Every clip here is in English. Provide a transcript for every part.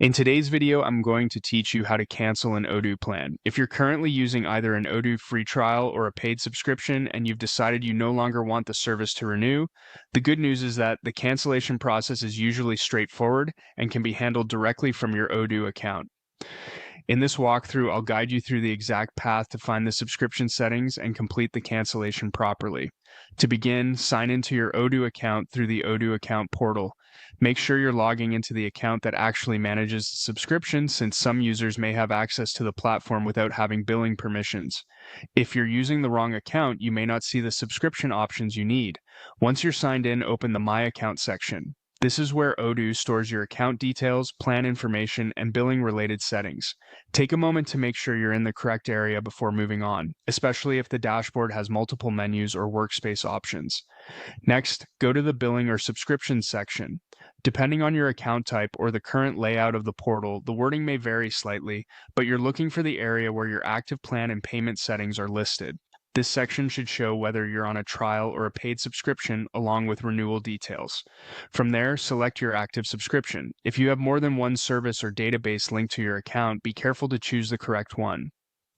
In today's video, I'm going to teach you how to cancel an Odoo plan. If you're currently using either an Odoo free trial or a paid subscription and you've decided you no longer want the service to renew, the good news is that the cancellation process is usually straightforward and can be handled directly from your Odoo account. In this walkthrough, I'll guide you through the exact path to find the subscription settings and complete the cancellation properly. To begin, sign into your Odoo account through the Odoo account portal. Make sure you're logging into the account that actually manages the subscription, since some users may have access to the platform without having billing permissions. If you're using the wrong account, you may not see the subscription options you need. Once you're signed in, open the My Account section. This is where Odoo stores your account details, plan information, and billing-related settings. Take a moment to make sure you're in the correct area before moving on, especially if the dashboard has multiple menus or workspace options. Next, go to the Billing or Subscriptions section. Depending on your account type or the current layout of the portal, the wording may vary slightly, but you're looking for the area where your active plan and payment settings are listed. This section should show whether you're on a trial or a paid subscription, along with renewal details. From there, select your active subscription. If you have more than one service or database linked to your account, be careful to choose the correct one.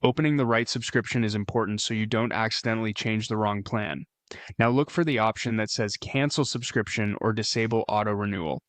Opening the right subscription is important so you don't accidentally change the wrong plan. Now look for the option that says Cancel Subscription or Disable Auto Renewal.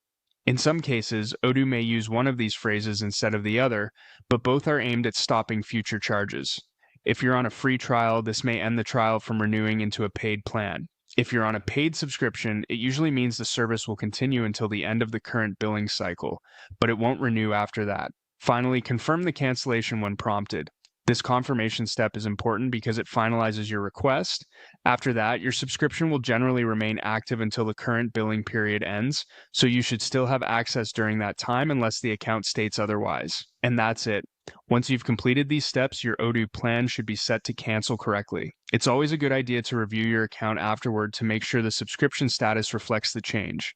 In some cases, Odoo may use one of these phrases instead of the other, but both are aimed at stopping future charges. If you're on a free trial, this may end the trial from renewing into a paid plan. If you're on a paid subscription, it usually means the service will continue until the end of the current billing cycle, but it won't renew after that. Finally, confirm the cancellation when prompted. This confirmation step is important because it finalizes your request. After that, your subscription will generally remain active until the current billing period ends, so you should still have access during that time unless the account states otherwise. And that's it. Once you've completed these steps, your Odoo plan should be set to cancel correctly. It's always a good idea to review your account afterward to make sure the subscription status reflects the change.